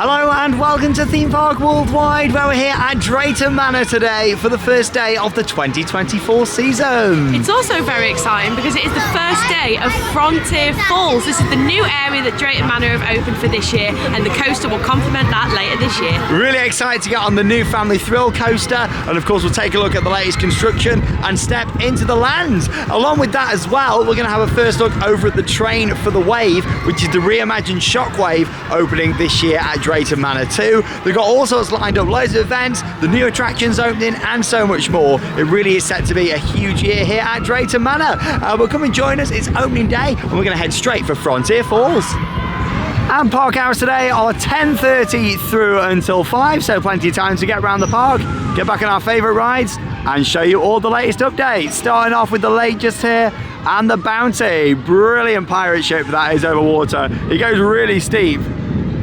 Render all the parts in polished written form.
Hello and welcome to Theme Park Worldwide, where we're here at Drayton Manor today for the first day of the 2024 season. It's also very exciting because it is the first day of Frontier Falls. This is the new area that Drayton Manor have opened for this year, and the coaster will complement that later this year. Really excited to get on the new Family Thrill coaster, and of course we'll take a look at the latest construction and step into the land. Along with that as well, we're going to have a first look over at the train for the wave, which is the reimagined Shockwave, opening this year at Drayton Manor too. They've got all sorts lined up, loads of events, the new attractions opening and so much more. It really is set to be a huge year here at Drayton Manor. But come and join us, it's opening day and we're going to head straight for Frontier Falls. And park hours today are 10:30 through until 5, so plenty of time to get around the park, get back on our favourite rides and show you all the latest updates. Starting off with the lake just here and the Bounty. Brilliant pirate ship that is over water. It goes really steep.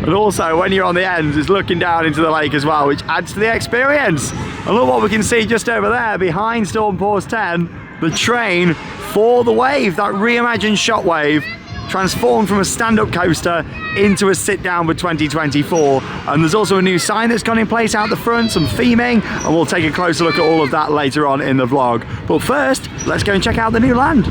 And also, when you're on the ends, it's looking down into the lake as well, which adds to the experience. And look what we can see just over there, behind Storm Pause 10, the train for the wave, that reimagined Shockwave, transformed from a stand-up coaster into a sit-down for 2024. And there's also a new sign that's gone in place out the front, some theming, and we'll take a closer look at all of that later on in the vlog. But first, let's go and check out the new land.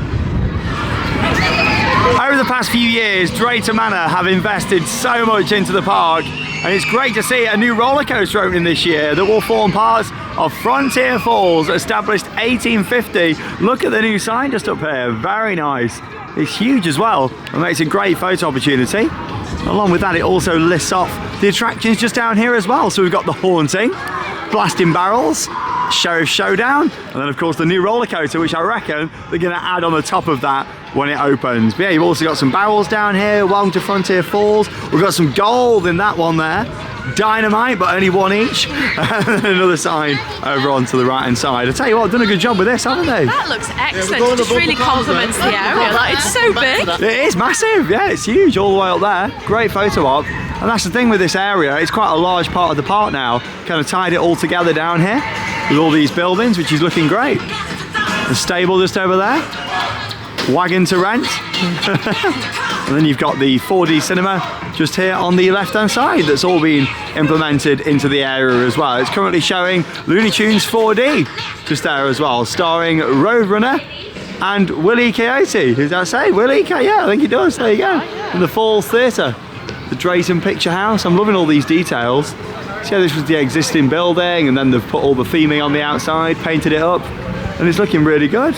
Over the past few years, Drayton Manor have invested so much into the park, and it's great to see a new roller coaster opening this year that will form part of Frontier Falls, established 1850. Look at the new sign just up here, very nice. It's huge as well, and makes a great photo opportunity. Along with that, it also lists off the attractions just down here as well. So we've got the Haunting, Blasting Barrels, Sheriff Showdown, and then of course the new roller coaster, which I reckon they're going to add on the top of that when it opens. But yeah, you've also got some barrels down here. Welcome to Frontier Falls. We've got some gold in that one there. Dynamite, but only one each. And another sign over onto the right hand side. I tell you what, they've done a good job with this, haven't they? That looks excellent. It just really complements the area. Like, it's so big. It is massive. Yeah, it's huge all the way up there. Great photo op. And that's the thing with this area. It's quite a large part of the park now. Kind of tied it all together down here with all these buildings, which is looking great. The stable just over there. Wagon to rent. And then you've got the 4D cinema just here on the left hand side that's all been implemented into the area as well. It's currently showing Looney Tunes 4D just there as well, starring Roadrunner and Willie Coyote. Does that say Willie? Yeah, I think it does. There you go. In the Falls Theatre, the Drayton Picture House. I'm loving all these details. See how this was the existing building, and then they've put all the theming on the outside, painted it up, and it's looking really good.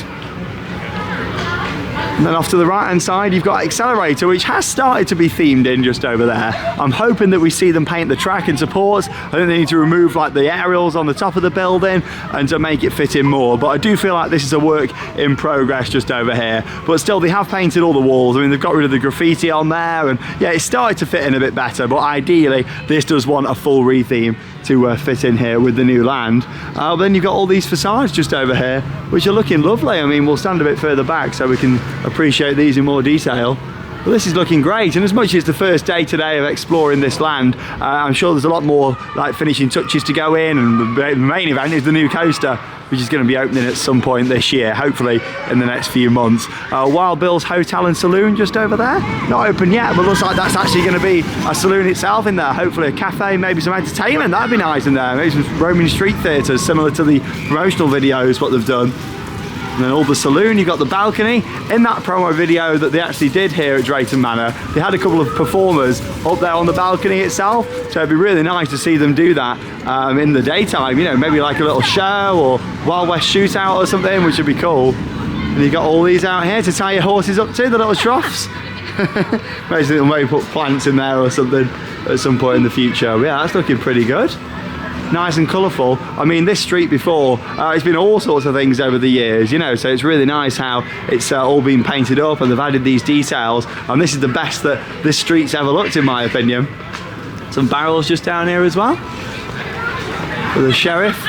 And then off to the right hand side you've got Accelerator, which has started to be themed in just over there. I'm hoping that we see them paint the track and supports. I think they need to remove like the aerials on the top of the building and to make it fit in more, but I do feel like this is a work in progress just over here. But still, they have painted all the walls. I mean, they've got rid of the graffiti on there, and yeah, it's started to fit in a bit better, but ideally this does want a full re-theme to fit in here with the new land. But then you've got all these facades just over here, which are looking lovely. I mean, we'll stand a bit further back so we can appreciate these in more detail. But this is looking great, and as much as the first day today of exploring this land, I'm sure there's a lot more like finishing touches to go in, and the main event is the new coaster, which is going to be opening at some point this year, hopefully in the next few months. Wild Bill's Hotel and Saloon just over there, not open yet, but looks like that's actually going to be a saloon itself in there. Hopefully a cafe, maybe some entertainment, that'd be nice in there. Maybe some roaming street theatres, similar to the promotional videos, what they've done. And then all the saloon, you've got the balcony. In that promo video that they actually did here at Drayton Manor, they had a couple of performers up there on the balcony itself, so it'd be really nice to see them do that in the daytime, you know, maybe like a little show or Wild West shootout or something, which would be cool. And you've got all these out here to tie your horses up to, the little troughs. Maybe they'll maybe put plants in there or something at some point in the future. But yeah, that's looking pretty good. Nice and colourful. I mean, this street before, it's been all sorts of things over the years, you know, so it's really nice how it's all been painted up and they've added these details, and this is the best that this street's ever looked, in my opinion. Some barrels just down here as well. For the sheriff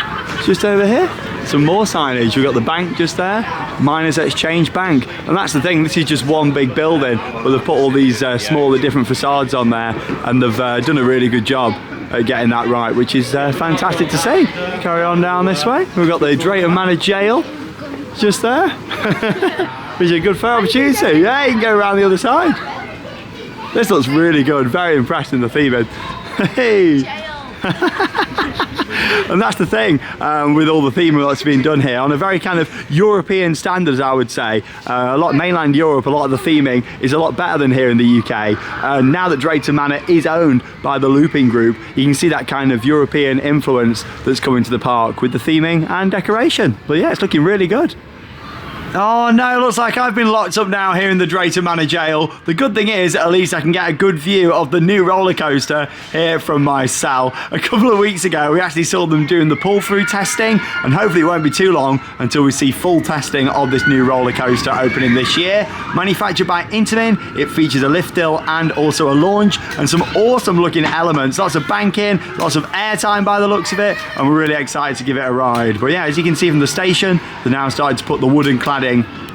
just over here. Some more signage. We've got the bank just there, Miners Exchange Bank, and that's the thing, this is just one big building, but they've put all these smaller different facades on there, and they've done a really good job at getting that right, which is fantastic to see. Carry on down this way. We've got the Drayton Manor Jail just there, which is a good photo opportunity. Yeah, you can go around the other side. This looks really good, very impressed in the theming. Hey! Jail. And that's the thing with all the theming that's been done here on a very kind of European standards, I would say. A lot mainland Europe, a lot of the theming is a lot better than here in the UK. Now that Drayton Manor is owned by the Looping Group, you can see that kind of European influence that's coming to the park with the theming and decoration. But yeah, it's looking really good. Oh no, looks like I've been locked up now here in the Drayton Manor jail. The good thing is, at least I can get a good view of the new roller coaster here from my cell. A couple of weeks ago, we actually saw them doing the pull-through testing, and hopefully it won't be too long until we see full testing of this new roller coaster opening this year. Manufactured by Intamin, it features a lift hill and also a launch, and some awesome looking elements. Lots of banking, lots of airtime by the looks of it, and we're really excited to give it a ride. But yeah, as you can see from the station, they're now starting to put the wooden cladding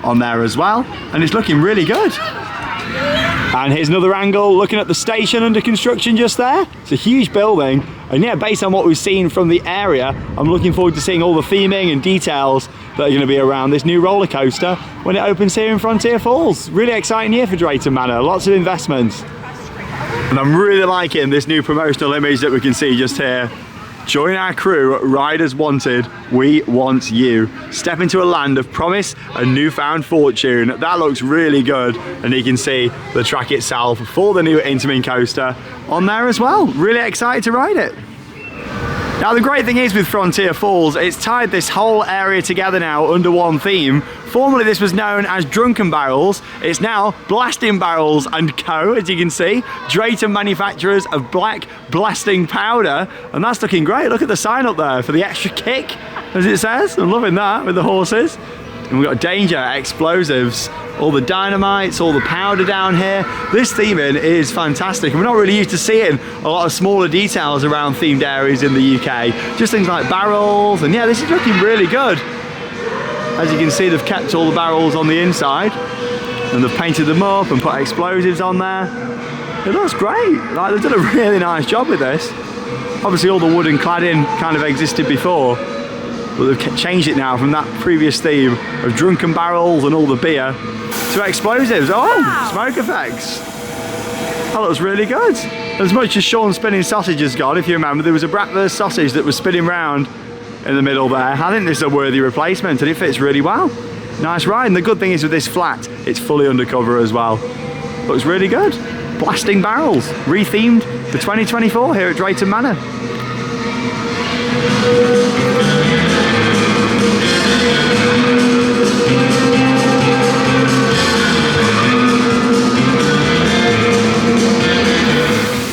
on there as well, and it's looking really good. And here's another angle looking at the station under construction just there. It's a huge building, and yeah, based on what we've seen from the area, I'm looking forward to seeing all the theming and details that are going to be around this new roller coaster when it opens here in Frontier Falls. Really exciting year for Drayton Manor, lots of investments. And I'm really liking this new promotional image that we can see just here. Join our crew, riders wanted, we want you. Step into a land of promise and newfound fortune. That looks really good. And you can see the track itself for the new Intamin coaster on there as well. Really excited to ride it. Now the great thing is with Frontier Falls, it's tied this whole area together now under one theme. Formerly this was known as Drunken Barrels. It's now Blasting Barrels and Co, as you can see. Drayton manufacturers of black blasting powder. And that's looking great. Look at the sign up there for the extra kick, as it says. I'm loving that with the horses. And we've got danger, explosives, all the dynamites, all the powder down here. This theming is fantastic, and we're not really used to seeing a lot of smaller details around themed areas in the UK. Just things like barrels, and yeah, this is looking really good. As you can see, they've kept all the barrels on the inside, and they've painted them up and put explosives on there. It looks great. Like, they've done a really nice job with this. Obviously all the wooden cladding kind of existed before, but they've changed it now from that previous theme of drunken barrels and all the beer to explosives. Oh, wow. Smoke effects. That looks really good. As much as Sean's spinning sausage has gone, if you remember, there was a Bratwurst sausage that was spinning round in the middle there. I think this is a worthy replacement, and it fits really well. Nice ride, and the good thing is with this flat, it's fully undercover as well. Looks really good. Blasting Barrels, rethemed for 2024 here at Drayton Manor.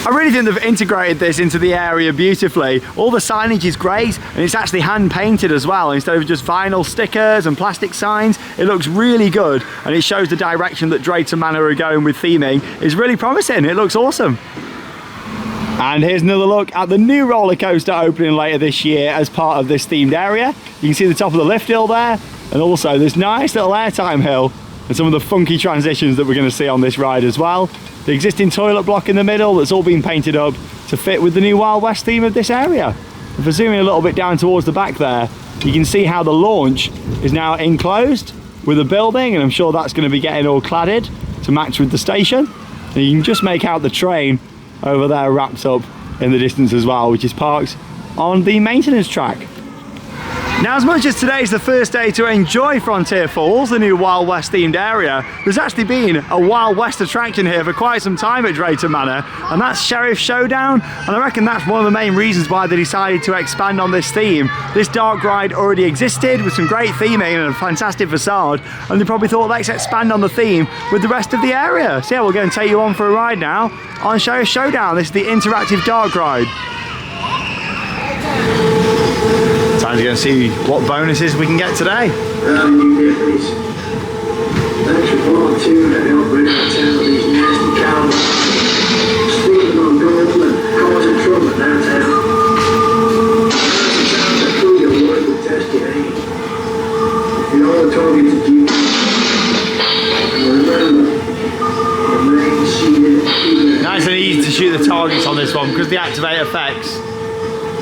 I really think they've integrated this into the area beautifully. All the signage is great, and it's actually hand painted as well instead of just vinyl stickers and plastic signs. It looks really good, and it shows the direction that Drayton Manor are going with theming is really promising. It looks awesome. And here's another look at the new roller coaster opening later this year as part of this themed area. You can see the top of the lift hill there, and also this nice little airtime hill and some of the funky transitions that we're going to see on this ride as well. The existing toilet block in the middle that's all been painted up to fit with the new Wild West theme of this area. If we're zooming a little bit down towards the back there, you can see how the launch is now enclosed with a building, and I'm sure that's going to be getting all cladded to match with the station. And you can just make out the train over there wrapped up in the distance as well, which is parked on the maintenance track. Now, as much as today's the first day to enjoy Frontier Falls, the new Wild West themed area, there's actually been a Wild West attraction here for quite some time at Drayton Manor, and that's Sheriff Showdown, and I reckon that's one of the main reasons why they decided to expand on this theme. This dark ride already existed with some great theming and a fantastic facade, and they probably thought, let's expand on the theme with the rest of the area. So yeah, we're going to take you on for a ride now on Sheriff Showdown. This is the interactive dark ride. Time to go and see what bonuses we can get today. Thanks for volunteering to help bring our town with these nasty cowboys. Speaking on gold and causing trouble downtown. Sometimes I feel your word will test your aim. You know the target to keep. And remember, remain seated. Nice and easy to shoot the targets on this one because the activate effects.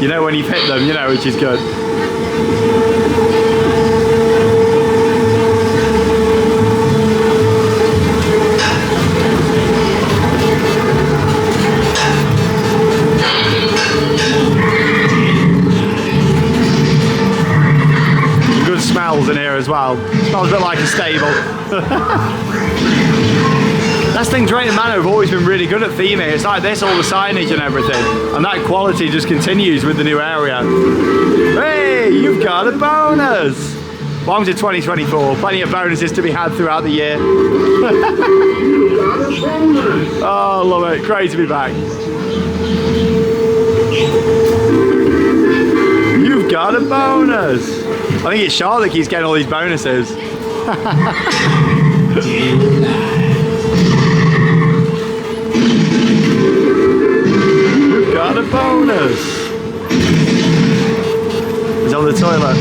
You know when you've hit them, you know, which is good. as well. Smells a bit like a stable. That's the thing, Drayton Manor have always been really good at theming. It's like this, all the signage and everything. And that quality just continues with the new area. Hey, you've got a bonus! Belongs to 2024. Plenty of bonuses to be had throughout the year. Oh, love it. Great to be back. You've got a bonus! I think it's Charlotte that keeps getting all these bonuses. You've got a bonus! He's on the toilet.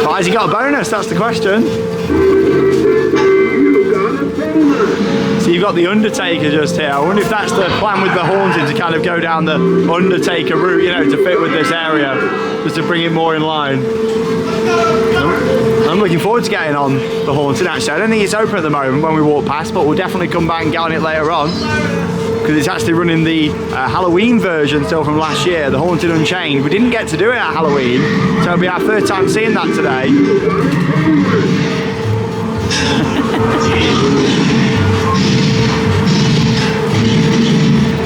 Why has he got a bonus? That's the question. So you've got the Undertaker just here. I wonder if that's the plan with the haunting, to kind of go down the Undertaker route, you know, to fit with this area, just to bring it more in line. I'm looking forward to getting on the haunting actually. I don't think it's open at the moment when we walk past, but we'll definitely come back and get on it later on, because it's actually running the Halloween version still from last year, the Haunted Unchained. We didn't get to do it at Halloween, so it'll be our first time seeing that today.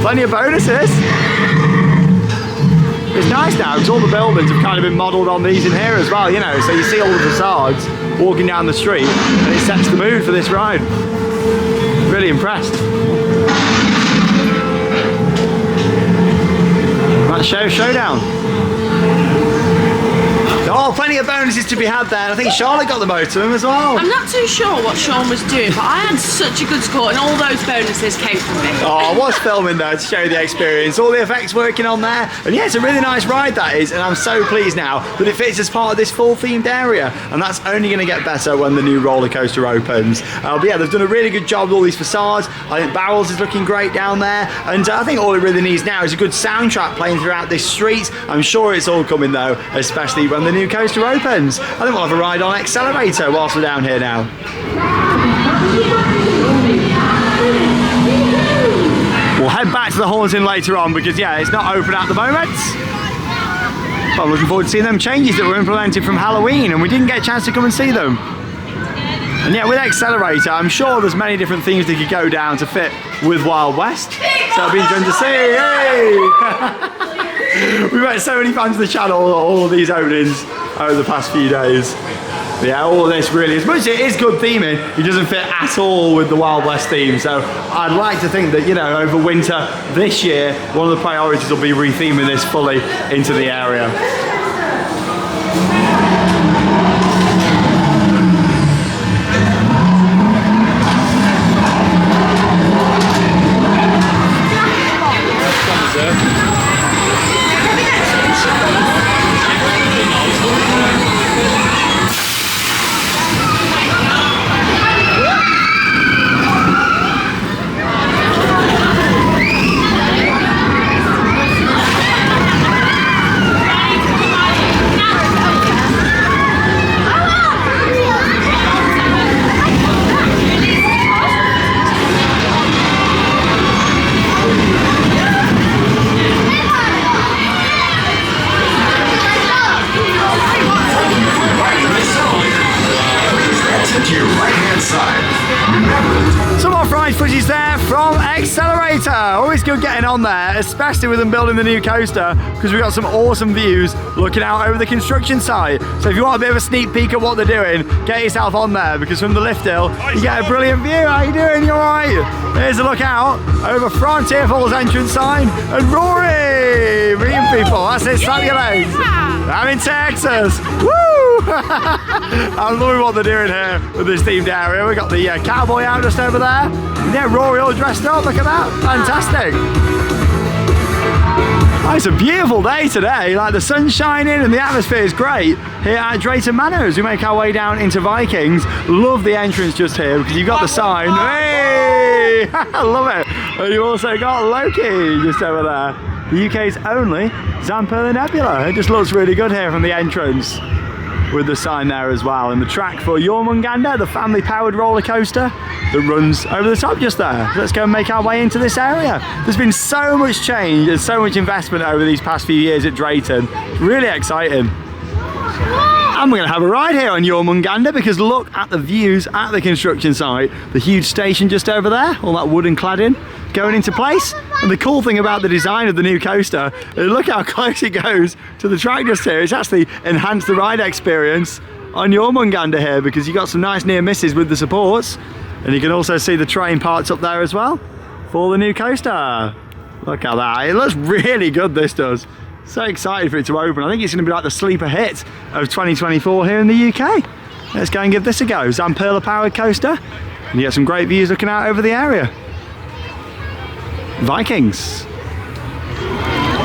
Plenty of bonuses. It's nice now because all the buildings have kind of been modelled on these in here as well, you know, so you see all the facades walking down the street and it sets the mood for this ride. Really impressed. That's Showdown. Oh, plenty of bonuses to be had there. I think Charlotte got the most of them as well. I'm not too sure what Sean was doing, but I had such a good score and all those bonuses came from me. Oh, I was filming though to show you the experience. All the effects working on there. And yeah, it's a really nice ride that is. And I'm so pleased now that it fits as part of this full themed area. And that's only going to get better when the new roller coaster opens. But yeah, they've done a really good job with all these facades. I think Barrels is looking great down there. And I think all it really needs now is a good soundtrack playing throughout this street. I'm sure it's all coming though, especially when the new coaster opens. I think we'll have a ride on Accelerator whilst we're down here now. We'll head back to the haunting later on because yeah, it's not open at the moment. But I'm looking forward to seeing them changes that were implemented from Halloween, and we didn't get a chance to come and see them. And yeah, with Accelerator, I'm sure there's many different things that could go down to fit with Wild West. So it'll be interesting to see. Hey! We've met so many fans of the channel, all of these openings over the past few days. But yeah, all of this really, as much as it is good theming, it doesn't fit at all with the Wild West theme. So I'd like to think that, you know, over winter this year, one of the priorities will be retheming this fully into the area. Footage there from Accelerator. Always good getting on there, especially with them building the new coaster, because we've got some awesome views looking out over the construction site. So if you want a bit of a sneak peek at what they're doing, get yourself on there, because from the lift hill you get a brilliant view. How you doing? You alright? Here's a look out over Frontier Falls entrance sign and Rory meeting people. That's it, slap your legs. I'm in Texas. Woo! I'm loving what they're doing here with this themed area. We've got the cowboy out just over there. Yeah, Rory all dressed up. Look at that. Fantastic. Oh, it's a beautiful day today. Like the sun's shining and the atmosphere is great here at Drayton Manor as we make our way down into Vikings. Love the entrance just here because you've got the sign. Hey! I love it. And you've also got Loki just over there. The UK's only Zamperla Nebula. It just looks really good here from the entrance with the sign there as well. And the track for Jormungandr, the family powered roller coaster that runs over the top just there. Let's go and make our way into this area. There's been so much change and so much investment over these past few years at Drayton. Really exciting. And we're going to have a ride here on Jormungandr because look at the views at the construction site. The huge station just over there, all that wooden cladding going into place. And the cool thing about the design of the new coaster is look how close it goes to the track just here. It's actually enhanced the ride experience on Jormungandr here because you've got some nice near misses with the supports. And you can also see the train parts up there as well for the new coaster. Look at that, it looks really good, this does. So excited for it to open. I think it's going to be like the sleeper hit of 2024 here in the UK. Let's go and give this a go. Zamperla powered coaster. And you get some great views looking out over the area. Vikings.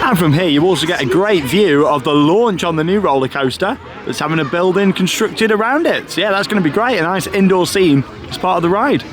And from here you also get a great view of the launch on the new roller coaster that's having a building constructed around it. So yeah, that's going to be great. A nice indoor scene as part of the ride.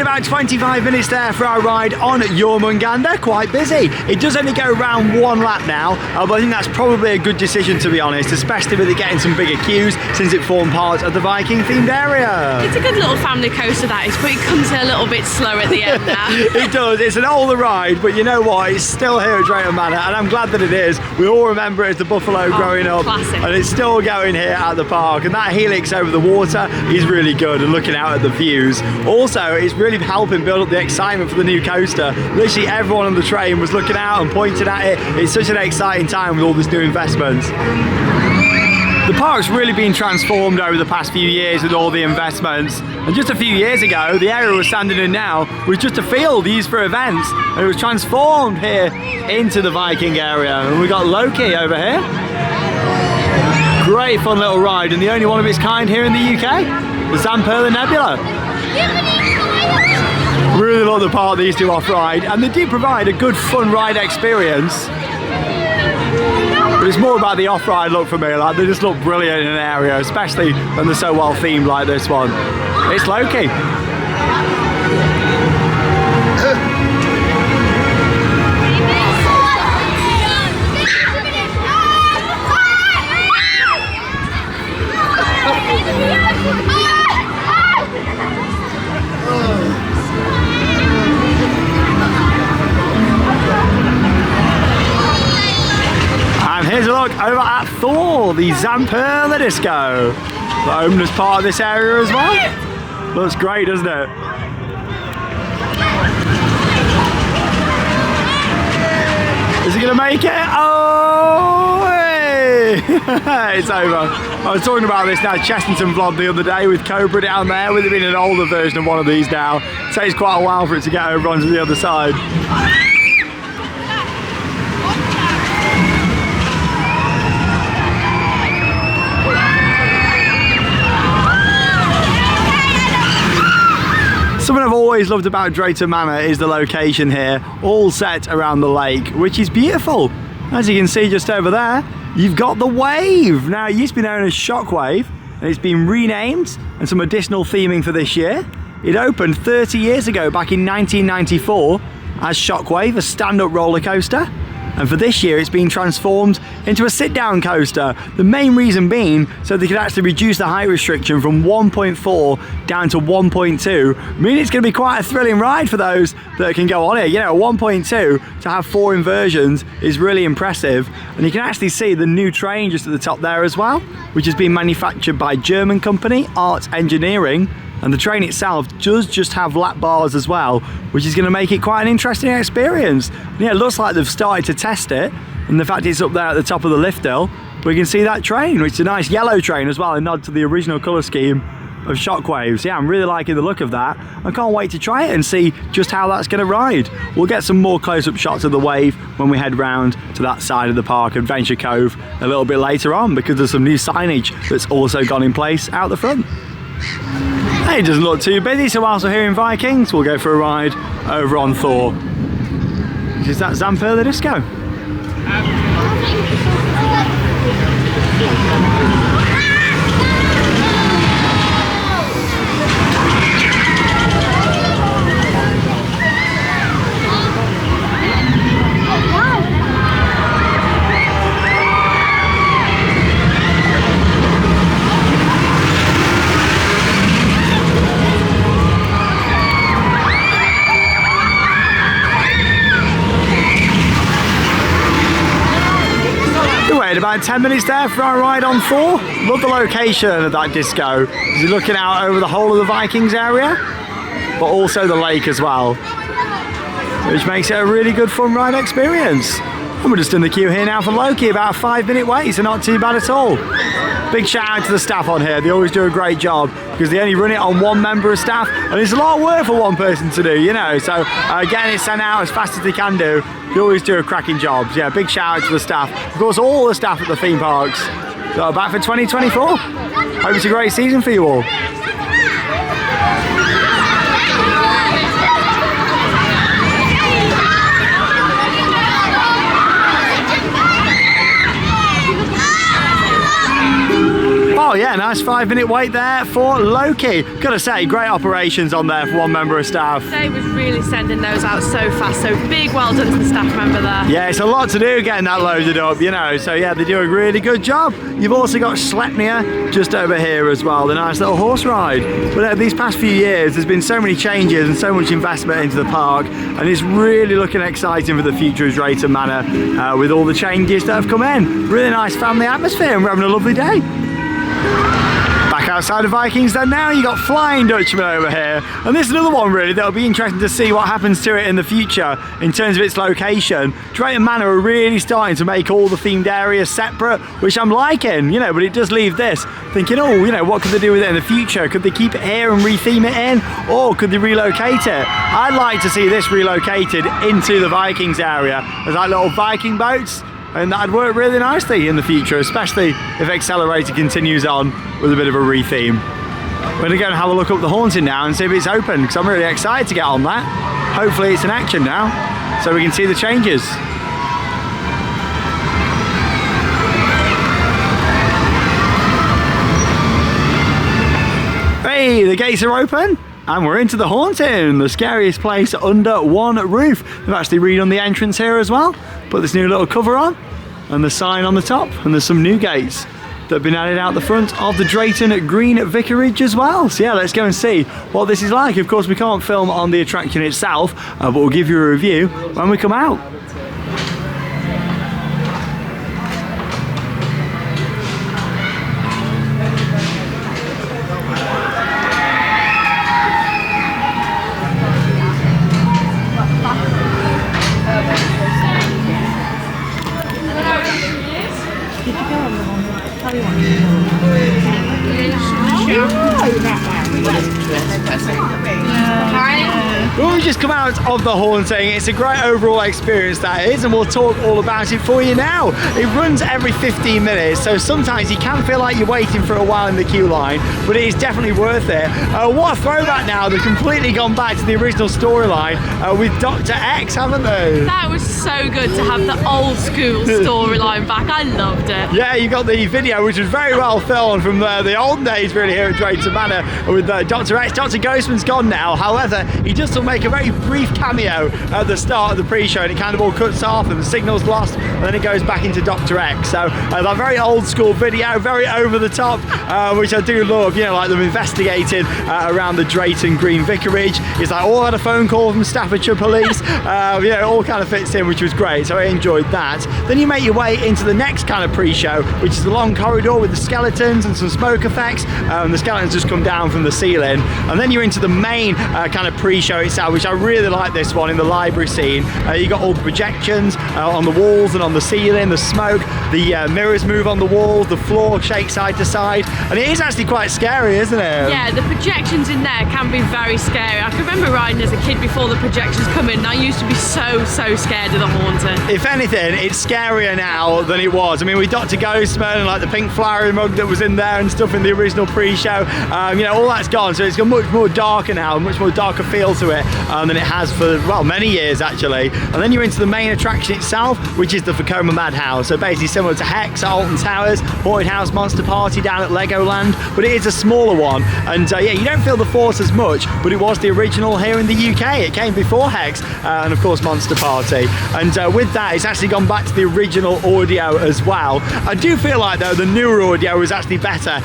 About 25 minutes there for our ride on Jormungandr. Quite busy. It does only go around one lap now, but I think that's probably a good decision, to be honest, especially with it getting some bigger queues since it formed part of the Viking themed area. It's a good little family coaster that is, but it comes in a little bit slow at the end now. It does. It's an older ride, but you know what? It's still here at Drayton Manor, and I'm glad that it is. We all remember it as the Buffalo growing up, classic. And it's still going here at the park. And that helix over the water is really good, and looking out at the views. Also, it's really helping build up the excitement for the new coaster. Literally everyone on the train was looking out and pointing at it. It's such an exciting time with all this new investment. The park's really been transformed over the past few years with all the investments. And just a few years ago, the area we're standing in now was just a field used for events. And it was transformed here into the Viking area. And we got Loki over here. Great fun little ride, and the only one of its kind here in the UK. The Zamperla Nebula. Really love the part these do off-ride, and they do provide a good fun ride experience. But it's more about the off-ride look for me. Like, they just look brilliant in an area, especially when they're so well themed like this one. It's Loki. And here's a look over at thew, the Zamperla Disco. The opened as part of this area as well. Looks great, doesn't it? Is he gonna make it? Oh, hey. It's over. I was talking about this now, Chessington vlog the other day with Cobra down there, with it being an older version of one of these now. It takes quite a while for it to get over onto the other side. Something I've always loved about Drayton Manor is the location here, all set around the lake, which is beautiful. As you can see just over there, you've got the wave. Now, it used to be known as Shockwave, and it's been renamed and some additional theming for this year. It opened 30 years ago, back in 1994, as Shockwave, a stand-up roller coaster. And for this year, it's been transformed into a sit-down coaster. The main reason being so they could actually reduce the height restriction from 1.4 down to 1.2. I mean, it's going to be quite a thrilling ride for those that can go on it. You know, 1.2 to have 4 inversions is really impressive. And you can actually see the new train just at the top there as well, which has been manufactured by German company Art Engineering. And the train itself does just have lap bars as well, which is going to make it quite an interesting experience. And yeah, it looks like they've started to test it, and the fact it's up there at the top of the lift hill, we can see that train, which is a nice yellow train as well, a nod to the original colour scheme of Shockwaves. Yeah, I'm really liking the look of that. I can't wait to try it and see just how that's going to ride. We'll get some more close-up shots of the Wave when we head round to that side of the park, Adventure Cove, a little bit later on, because there's some new signage that's also gone in place out the front. Hey, it doesn't look too busy, so whilst we're here in Vikings, we'll go for a ride over on Thew, which is that Zamper the Disco. About 10 minutes there for our ride on Thew. Love the location of that disco. You're looking out over the whole of the Vikings area, but also the lake as well, which makes it a really good fun ride experience. And we're just in the queue here now for Loki, about a 5-minute wait, so not too bad at all. Big shout out to the staff on here, they always do a great job because they only run it on one member of staff, and it's a lot of work for one person to do, you know, so getting it sent out as fast as they can do, they always do a cracking job. So yeah, big shout out to the staff, of course all the staff at the theme parks that are back for 2024. Hope it's a great season for you all. Oh yeah, nice 5-minute wait there for Loki. Gotta say, great operations on there for one member of staff. They was really sending those out so fast, so big well done to the staff member there. Yeah, it's a lot to do getting that loaded up, you know, so yeah, they do a really good job. You've also got Sleipnir just over here as well, the nice little horse ride. But these past few years, there's been so many changes and so much investment into the park, and it's really looking exciting for the future of Drayton Manor with all the changes that have come in. Really nice family atmosphere, and we're having a lovely day. Back outside of Vikings then now, you got Flying Dutchman over here, and this is another one really that'll be interesting to see what happens to it in the future in terms of its location. Drayton Manor are really starting to make all the themed areas separate, which I'm liking, you know, but it does leave this thinking, oh, you know, what could they do with it in the future? Could they keep it here and retheme it in, or could they relocate it? I'd like to see this relocated into the Vikings area as like little Viking boats, and that'd work really nicely in the future, especially if Accelerator continues on with a bit of a retheme. We're going to go and have a look up the haunting now and see if it's open, because I'm really excited to get on that. Hopefully it's in action now, so we can see the changes. Hey, the gates are open. And we're into the haunting, the scariest place under one roof. They've actually redone the entrance here as well. Put this new little cover on and the sign on the top, and there's some new gates that have been added out the front of the Drayton Green Vicarage as well. So yeah, let's go and see what this is like. Of course, we can't film on the attraction itself, but we'll give you a review when we come out. Well, we just come out of the haunting. It's a great overall experience, that is, and we'll talk all about it for you now. It runs every 15 minutes, so sometimes you can feel like you're waiting for a while in the queue line, but it is definitely worth it. What a throwback now. They've completely gone back to the original storyline with Dr. X, haven't they? That was so good to have the old school storyline back. I loved it. Yeah, you got the video, which was very well filmed from the olden days really here at Drayton Manor with Dr. X. Dr. Ghostman's gone now, however, he does still make a very brief cameo at the start of the pre-show, and it kind of all cuts off and the signal's lost, and then it goes back into Dr. X. So that very old school video, very over the top, which I do love, you know, like them investigating around the Drayton Green Vicarage. It's like all had a phone call from Staffordshire Police, you know, it all kind of fits in, which was great, so I enjoyed that. Then you make your way into the next kind of pre-show, which is the long corridor with the skeletons and some smoke effects, and the skeletons just come down from the ceiling, and then you're into the main kind of pre-show itself, which I really like this one in the library scene. You got all the projections on the walls and on the ceiling, the smoke, the mirrors move on the walls, the floor shakes side to side, and it is actually quite scary, isn't it? Yeah, the projections in there can be very scary. I can remember riding as a kid before the projections come in, and I used to be so scared of the Haunter. If anything, it's scarier now than it was. I mean, with Dr. Ghostman and like the pink flowery mug that was in there and stuff in the original pre-show, you know, all that's gone, so it's got much more darker now, much more darker feel to it than it has for, well, many years actually. And then you're into the main attraction itself, which is the Vekoma Madhouse. So basically similar to Hex at Alton Towers, Haunted House Monster Party down at Legoland, but it is a smaller one. And yeah, you don't feel the force as much, but it was the original here in the UK. It came before Hex and of course Monster Party. And with that, it's actually gone back to the original audio as well. I do feel like though the newer audio was actually better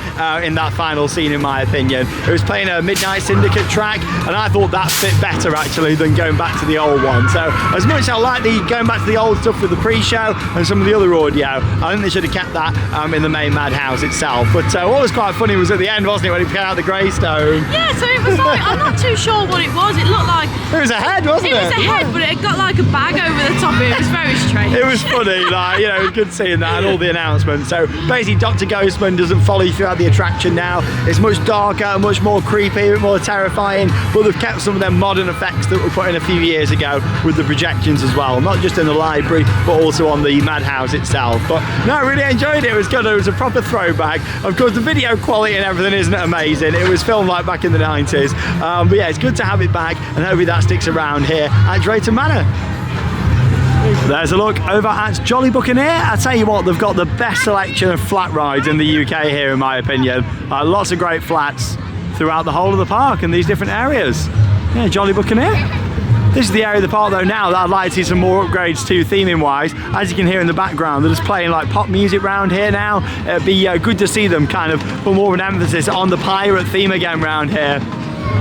in that final scene, in my opinion. It was playing a Midnight Syndicate track, and I thought that fit better actually than going back to the old one. So as much as I like going back to the old stuff with the pre-show and some of the other audio, I think they should have kept that in the main Madhouse itself. But what was quite funny was at the end, wasn't it, when he came out the Greystone? Yeah, so it was like, I'm not too sure what it was. It looked like... It was a head, wasn't it? It was a head, but it got like a bag over the top of it. It was very strange. It was funny, like, you know, it was good seeing that and all the announcements. So basically Dr. Ghostman doesn't follow you throughout the attraction now. It's much darker, much more creepy, a bit more terrifying, but they've kept some of them modern effects that were put in a few years ago with the projections as well, not just in the library but also on the Madhouse itself. But no, I really enjoyed it. It was good. It was a proper throwback. Of course the video quality and everything isn't amazing. It was filmed like back in the 90s, but yeah, it's good to have it back, and hopefully that sticks around here at Drayton Manor. There's a look over at Jolly Buccaneer. I tell you what, they've got the best selection of flat rides in the UK here, in my opinion. Lots of great flats throughout the whole of the park and these different areas. Yeah, Jolly Buccaneer. This is the area of the park though now that I'd like to see some more upgrades to theming wise. As you can hear in the background, they're just playing like pop music round here now. It'd be good to see them kind of put more of an emphasis on the pirate theme again round here,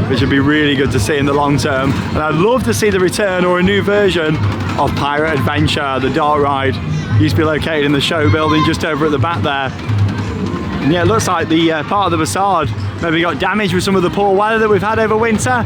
which would be really good to see in the long term. And I'd love to see the return or a new version of Pirate Adventure, the dark ride. Used to be located in the show building just over at the back there. And yeah, it looks like the part of the facade maybe got damaged with some of the poor weather that we've had over winter,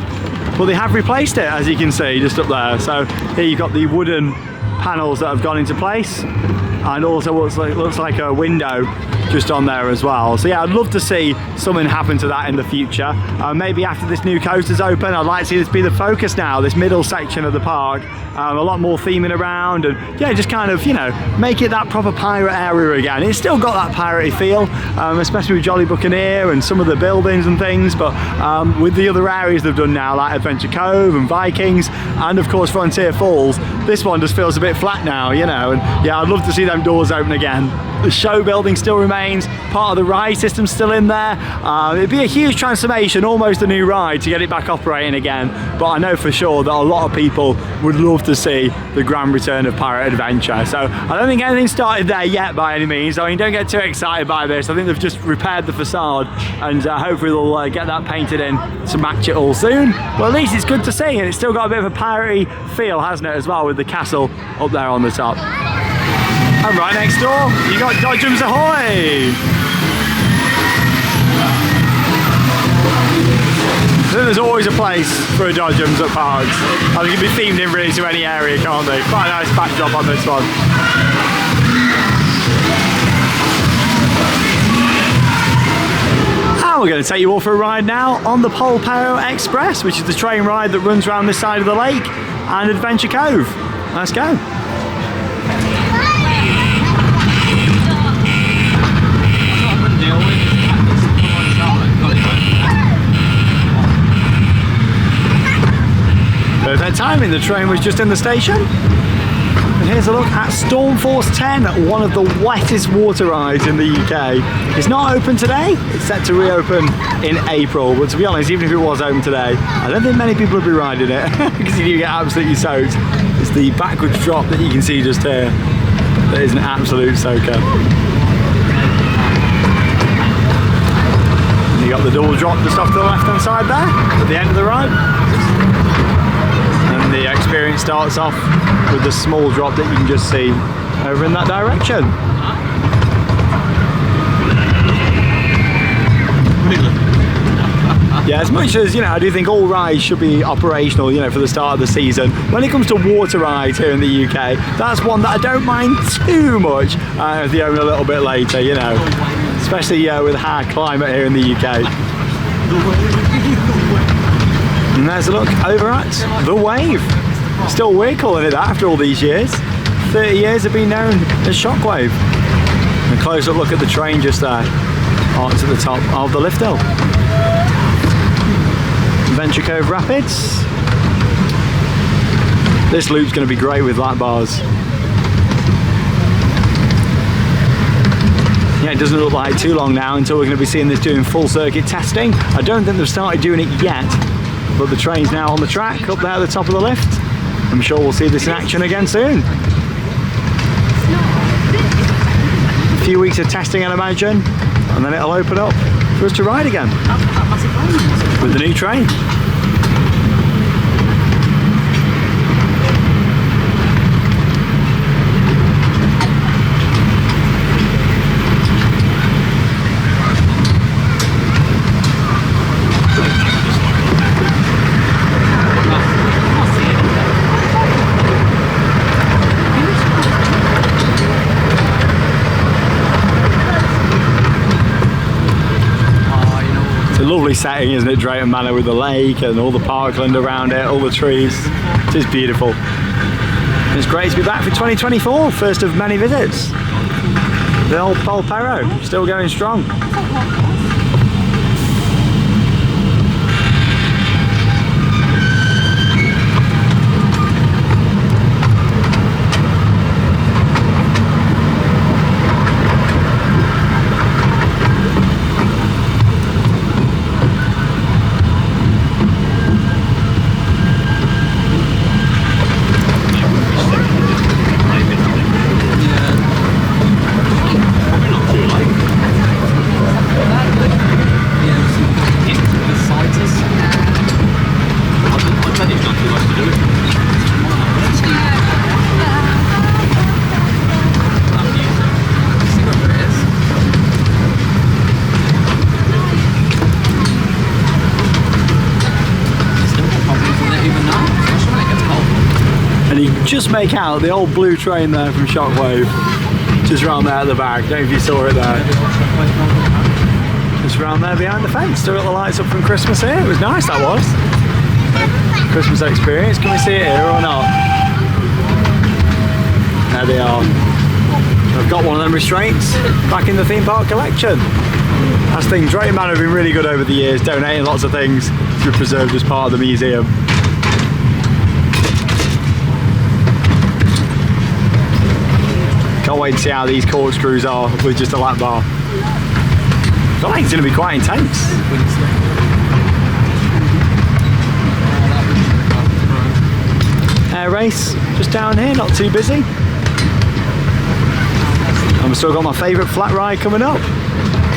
but they have replaced it, as you can see just up there. So here you've got the wooden panels that have gone into place, and also looks like a window just on there as well. So yeah, I'd love to see something happen to that in the future. Maybe after this new coaster's open, I'd like to see this be the focus now, this middle section of the park. A lot more theming around, and yeah, just kind of, you know, make it that proper pirate area again. It's still got that piratey feel, especially with Jolly Buccaneer and some of the buildings and things, but with the other areas they've done now, like Adventure Cove and Vikings, and of course Frontier Falls, this one just feels a bit flat now, you know. And yeah, I'd love to see them doors open again. The show building still remains, part of the ride system's still in there. It'd be a huge transformation, almost a new ride, to get it back operating again, but I know for sure that a lot of people would love to see the grand return of Pirate Adventure. So I don't think anything started there yet by any means. I mean, don't get too excited by this. I think they've just repaired the facade, and hopefully they'll get that painted in to match it all soon. Well, at least it's good to see, and it's still got a bit of a piratey feel, hasn't it, as well, with the castle up there on the top. And right next door, you got Dodgems Ahoy! There's always a place for a Dodgems at parks. I think it can be themed in really to any area, can't they? Quite a nice backdrop on this one. And we're going to take you all for a ride now on the Polparo Express, which is the train ride that runs around this side of the lake and Adventure Cove. Let's go. Perfect timing, the train was just in the station. And here's a look at Stormforce 10, one of the wettest water rides in the UK. It's not open today, it's set to reopen in April, but to be honest, even if it was open today, I don't think many people would be riding it because you do get absolutely soaked. It's the backwards drop that you can see just here that is an absolute soaker. And you got the double drop just off to the left hand side there at the end of the ride. The experience starts off with the small drop that you can just see over in that direction. Yeah, as much as, you know, I do think all rides should be operational, you know, for the start of the season. When it comes to water rides here in the UK, that's one that I don't mind too much if they open a little bit later, you know, especially with the hard climate here in the UK. And there's a look over at the Wave. Still weird calling it that after all these years. 30 years have been known as Shockwave. And a close-up look at the train just there, onto the top of the lift hill. Venture Cove Rapids. This loop's going to be great with lap bars. Yeah, it doesn't look like too long now until we're going to be seeing this doing full circuit testing. I don't think they've started doing it yet, but the train's now on the track up there at the top of the lift. I'm sure we'll see this in action again soon. A few weeks of testing, I'd imagine, and then it'll open up for us to ride again with the new train. Lovely setting, isn't it, Drayton Manor, with the lake and all the parkland around it, all the trees. It is beautiful. It's great to be back for 2024, first of many visits. The old Polperro, still going strong. Just make out the old blue train there from Shockwave, just around there at the back. Don't know if you saw it there. Just around there behind the fence. Still got the lights up from Christmas here. It was nice, that was. Christmas experience. Can we see it here or not? There they are. I've got one of them restraints back in the theme park collection. That's the thing, Drayton Manor have been really good over the years, donating lots of things to be preserved as part of the museum. Can't wait to see how these corkscrews are with just a lap bar. I feel like it's going to be quite intense. Air race, just down here, not too busy. I've still got my favourite flat ride coming up,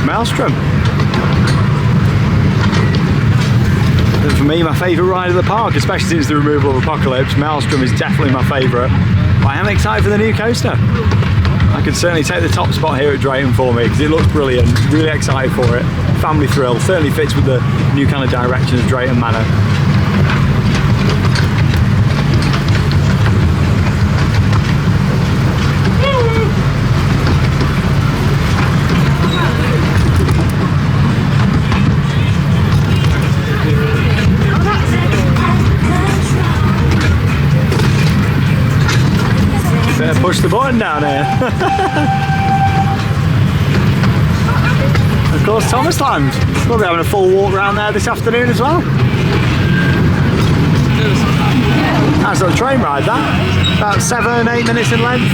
Maelstrom. And for me, my favourite ride of the park, especially since the removal of Apocalypse, Maelstrom is definitely my favourite. But I am excited for the new coaster. I can certainly take the top spot here at Drayton for me because it looks brilliant. Really excited for it. Family thrill. Certainly fits with the new kind of direction of Drayton Manor. Push the button down here. Of course, Thomas Land. We'll be having a full walk around there this afternoon as well. Nice little train ride that. About 7-8 minutes in length.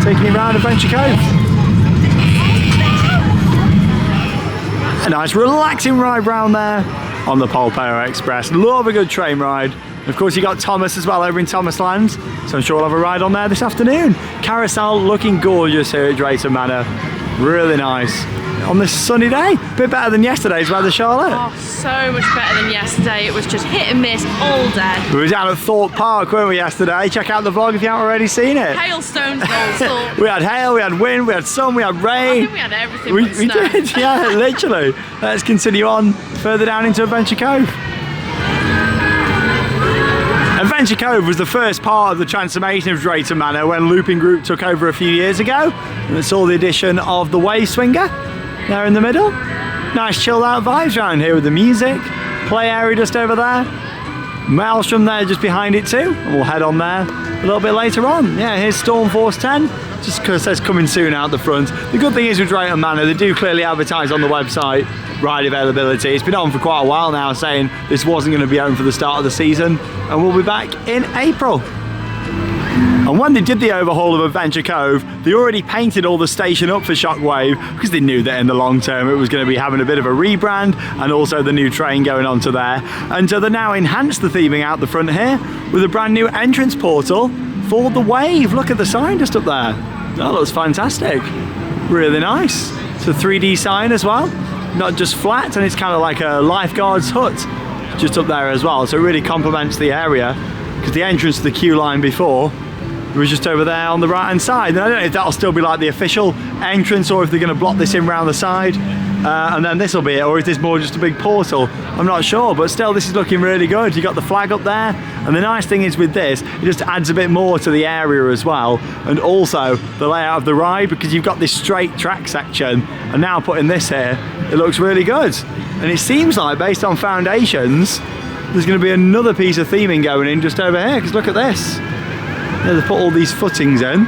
Taking you around Adventure Cove. A nice relaxing ride round there on the Polperro Express. Love a good train ride. Of course, you got Thomas as well over in Thomas Land, so I'm sure we'll have a ride on there this afternoon. Carousel looking gorgeous here at Drayton Manor. Really nice. on this sunny day. A bit better than yesterday's weather, Charlotte. Oh, so much better than yesterday. It was just hit and miss all day. We were down at Thorpe Park, weren't we, yesterday? Check out the vlog if you haven't already seen it. Hailstones and all sorts. We had hail, we had wind, we had sun, we had rain. I think we had everything We but snow. did, yeah, literally. Let's continue on further down into Adventure Cove. Adventure Cove was the first part of the transformation of Drayton Manor when Looping Group took over a few years ago, and it saw the addition of the wave swinger there in the middle. Nice chilled out vibes around here with the music, play area just over there, Maelstrom there just behind it too, and we'll head on there a little bit later on. Yeah, here's Stormforce 10, just because it says coming soon out the front. The good thing is with Drayton Manor, they do clearly advertise on the website ride availability. It's been on for quite a while now, saying this wasn't going to be open for the start of the season, and we'll be back in April. And when they did the overhaul of Adventure Cove, they already painted all the station up for Shockwave because they knew that in the long term it was going to be having a bit of a rebrand, and also the new train going onto there. And so they now enhanced the theming out the front here with a brand new entrance portal for the wave. Look at the sign just up there. That looks fantastic. Really nice. It's a 3D sign as well, not just flat, and it's kind of like a lifeguard's hut just up there as well. So it really complements the area, because the entrance to the queue line before was just over there on the right hand side. And I don't know if that'll still be like the official entrance, or if they're going to block this in round the side and then this will be it, or is this more just a big portal? I'm not sure, but still this is looking really good. You got the flag up there, and the nice thing is with this, it just adds a bit more to the area as well, and also the layout of the ride, because you've got this straight track section, and now putting this here, it looks really good. And it seems like, based on foundations, there's going to be another piece of theming going in just over here, because look at this. Yeah, they put all these footings in.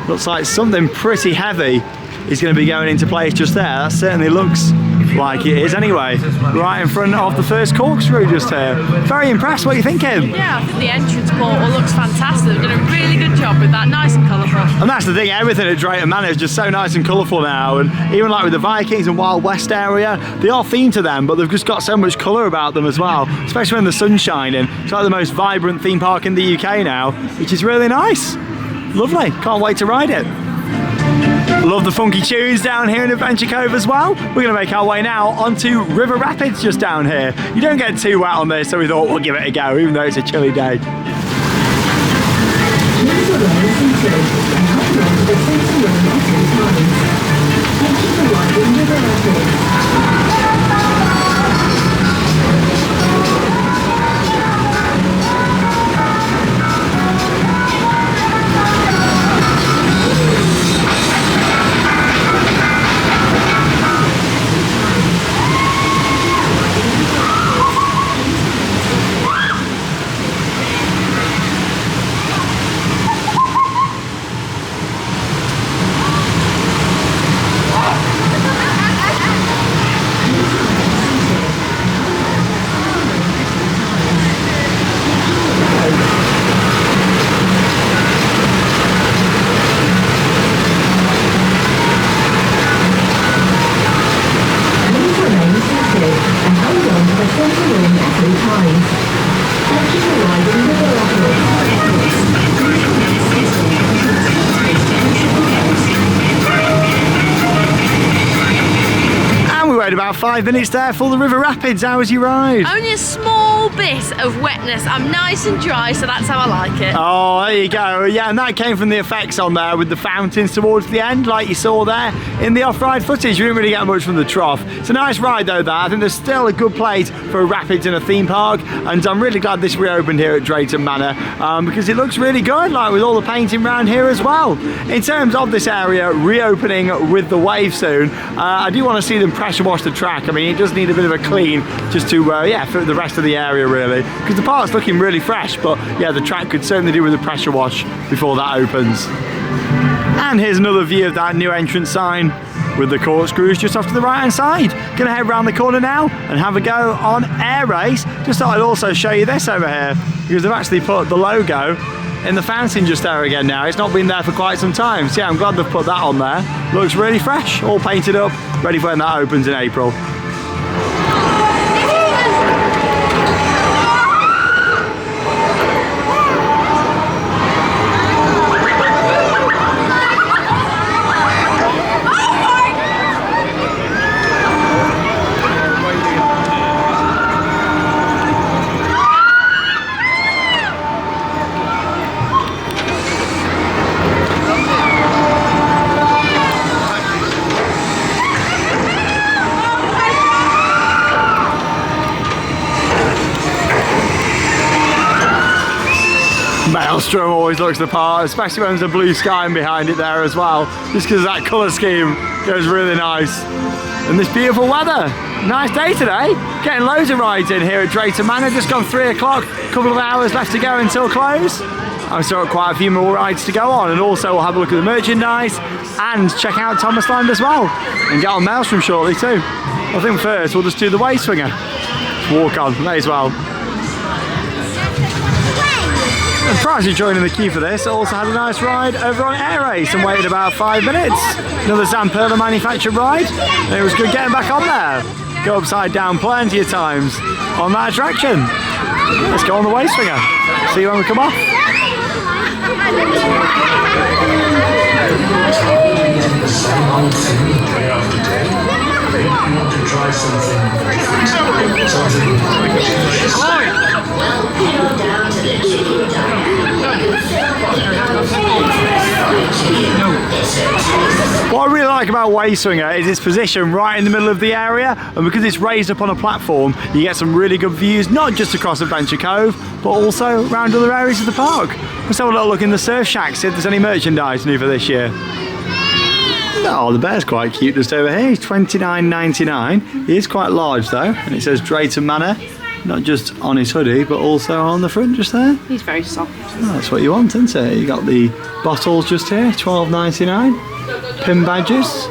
Looks like something pretty heavy is going to be going into place just there. That certainly looks like it is anyway. Right in front of the first corkscrew just here. Very impressed. What are you thinking? Yeah, I think the entrance portal looks fantastic. They've done a really good job with that. Nice and colourful. And that's the thing, everything at Drayton Manor is just so nice and colourful now. And even like with the Vikings and Wild West area, they are themed to them, but they've just got so much colour about them as well, especially when the sun's shining. It's like the most vibrant theme park in the UK now, which is really nice. Lovely. Can't wait to ride it. Love the funky tunes down here in Adventure Cove as well. We're going to make our way now onto River Rapids just down here. You don't get too wet on this, so we thought we'll give it a go, even though it's a chilly day. About 5 minutes there for the River Rapids. How was your ride? Only a small bit of wetness. I'm nice and dry, so that's how I like it. Oh, there you go. Yeah, and that came from the effects on there with the fountains towards the end, like you saw there in the off-ride footage. You didn't really get much from the trough. It's a nice ride though, that. I think there's still a good place for a rapids in a theme park, and I'm really glad this reopened here at Drayton Manor because it looks really good, like with all the painting around here as well. In terms of this area reopening with the wave soon, I do want to see them pressure wash the track. I mean, it does need a bit of a clean just to yeah, for the rest of the area really, because the park's looking really fresh, but yeah, the track could certainly do with a pressure wash before that opens. And here's another view of that new entrance sign with the corkscrews just off to the right hand side. Gonna head round the corner now and have a go on Air Race. Just thought I'd also show you this over here, because they've actually put the logo in the fountain just there again now. It's not been there for quite some time, so yeah, I'm glad they've put that on there. Looks really fresh, all painted up, ready for when that opens in April. Maelstrom always looks the part, especially when there's a blue sky behind it there as well. Just because that colour scheme goes really nice. And this beautiful weather. Nice day today. Getting loads of rides in here at Drayton Manor. Just gone 3 o'clock. Couple of hours left to go until close. I've still got quite a few more rides to go on, and also we'll have a look at the merchandise and check out Thomas Land as well. And get on Maelstrom shortly too. I think first we'll just do the way swinger. Walk on, may as well. And prior to joining the queue for this, I also had a nice ride over on Air Race and waited about 5 minutes. Another Zamperla manufactured ride, and it was good getting back on there. Go upside down plenty of times on that attraction. Let's go on the way swinger. See you when we come off. What I really like about Way Swinger is its position right in the middle of the area, and because it's raised up on a platform, you get some really good views, not just across Adventure Cove, but also around other areas of the park. Let's have a little look in the surf shack, see if there's any merchandise new for this year. Oh, the bear's quite cute just over here. He's $29.99. He is quite large though, and it says Drayton Manor, not just on his hoodie, but also on the front just there. He's very soft. Oh, that's what you want, isn't it? You got the bottles just here, $12.99. Pin badges.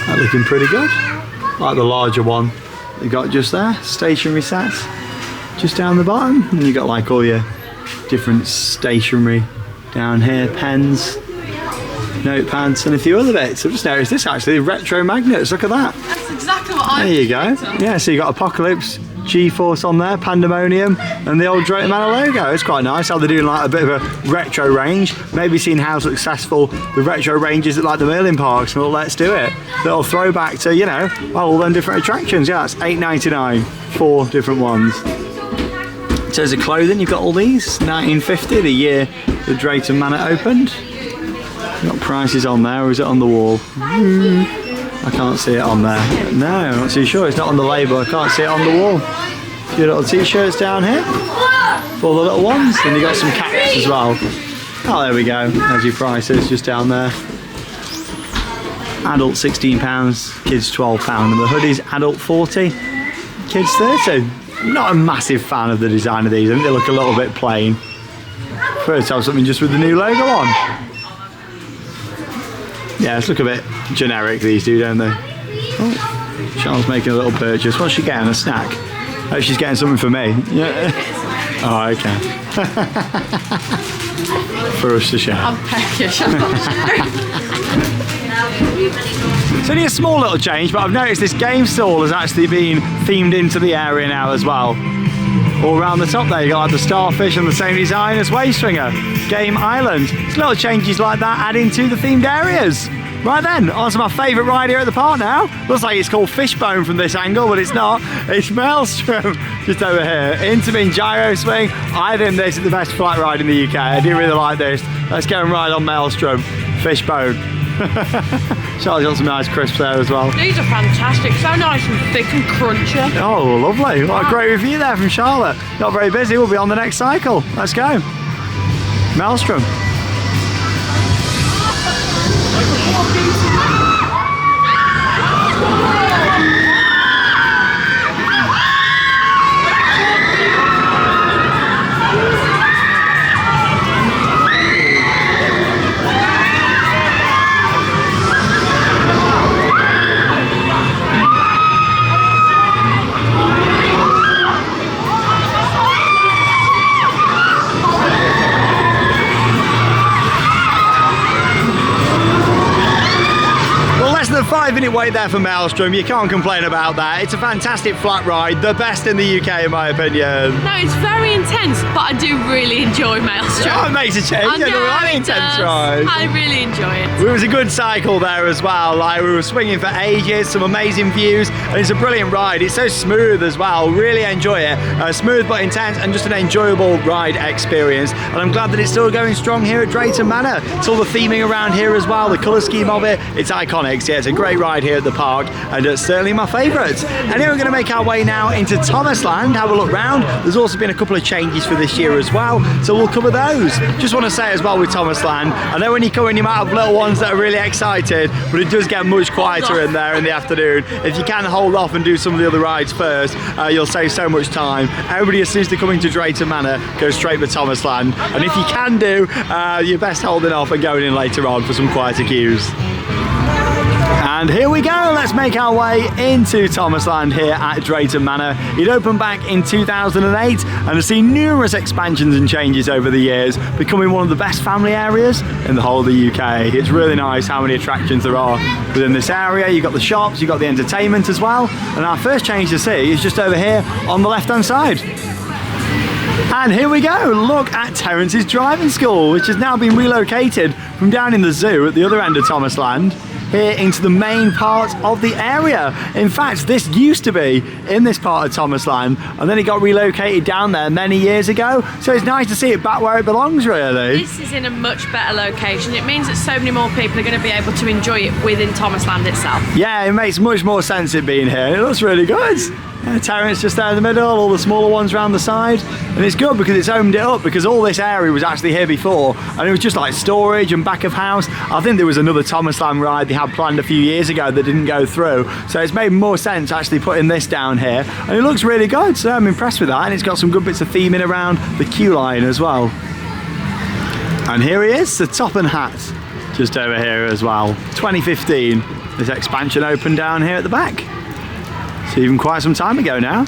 They're looking pretty good. Like the larger one you got just there. Stationery sets just down the bottom. And you got like all your different stationery down here, pens, notepads, and a few other bits. I've just noticed this actually, retro magnets. Look at that. That's exactly what I. There you go. Yeah, so you got Apocalypse, G-Force on there, Pandemonium, and the old Drayton Manor logo. It's quite nice how they're doing like a bit of a retro range. Maybe seeing how successful the retro range is at like the Merlin parks, and well, let's do it. Little throwback to, you know, all them different attractions. Yeah, that's $8.99, 4 different ones. In terms of clothing, you've got all these. 1950, the year the Drayton Manor opened. You've got prices on there, or is it on the wall? I can't see it on there. No, I'm not too sure. It's not on the label. I can't see it on the wall. A few little t-shirts down here for all the little ones. And you got some caps as well. Oh, there we go. There's your prices just down there. Adult £16, kids £12. And the hoodies, adult 40, kids 30. I'm not a massive fan of the design of these. I think they look a little bit plain. Prefer to have something just with the new logo on. Yeah, let's look a bit generic, these do, don't they? Oh, Charles making a little purchase. What's she getting? A snack? Oh, she's getting something for me. Yeah. Oh, okay. For us to share. I'm peckish. It's only a small little change, but I've noticed this game stall has actually been themed into the area now as well. All around the top there, you got like the starfish and the same design as Wave Swinger, Game Island. It's little changes like that adding to the themed areas. Right then, on to my favourite ride here at the park now. Looks like it's called Fishbone from this angle, but it's not. It's Maelstrom, just over here. Intermin gyro swing. I think this is the best flat ride in the UK. I do really like this. Let's go and ride on Maelstrom. Fishbone. Charlie's got some nice crisps there as well. These are fantastic, so nice and thick and crunchy. Oh, lovely. What a great review there from Charlotte. Not very busy, we'll be on the next cycle. Let's go. Maelstrom. A 5-minute wait there for Maelstrom. You can't complain about that. It's a fantastic flat ride, the best in the UK in my opinion. No, it's very intense, but I do really enjoy Maelstrom. Oh, it makes a change. I know, Really intense ride. I really enjoy it. It was a good cycle there as well. Like, we were swinging for ages, some amazing views, and it's a brilliant ride. It's so smooth as well. Really enjoy it. Smooth but intense, and just an enjoyable ride experience. And I'm glad that it's still going strong here at Drayton Manor. It's all the theming around here as well, the colour scheme of it. It's iconic. So yeah, it's a great ride ride here at the park, and it's certainly my favourite. Anyway, we're going to make our way now into Thomasland, have a look round. There's also been a couple of changes for this year as well, so we'll cover those. Just want to say as well with Thomasland, I know when you come in you might have little ones that are really excited, but it does get much quieter in there in the afternoon. If you can hold off and do some of the other rides first, you'll save so much time. Everybody, as soon as they're coming to Drayton Manor, go straight for Thomasland, and if you can do, you're best holding off and going in later on for some quieter queues. And here we go, let's make our way into Thomasland here at Drayton Manor. It opened back in 2008 and has seen numerous expansions and changes over the years, becoming one of the best family areas in the whole of the UK. It's really nice how many attractions there are within this area. You've got the shops, you've got the entertainment as well. And our first change to see is just over here on the left-hand side. And here we go, look at Terence's driving school, which has now been relocated from down in the zoo at the other end of Thomasland here into the main part of the area. In fact, this used to be in this part of Thomasland, and then it got relocated down there many years ago, so it's nice to see it back where it belongs, really. This is in a much better location. It means that so many more people are going to be able to enjoy it within Thomasland itself. Yeah, it makes much more sense it being here. It looks really good. Terence just there in the middle, all the smaller ones around the side, and it's good because it's opened it up, because all this area was actually here before and it was just like storage and back of house. I think there was another Thomasland ride they had planned a few years ago that didn't go through, so it's made more sense actually putting this down here, and it looks really good, so I'm impressed with that, and it's got some good bits of theming around the queue line as well. And here he is, the top and hat just over here as well. 2015, this expansion opened down here at the back. So even quite some time ago now.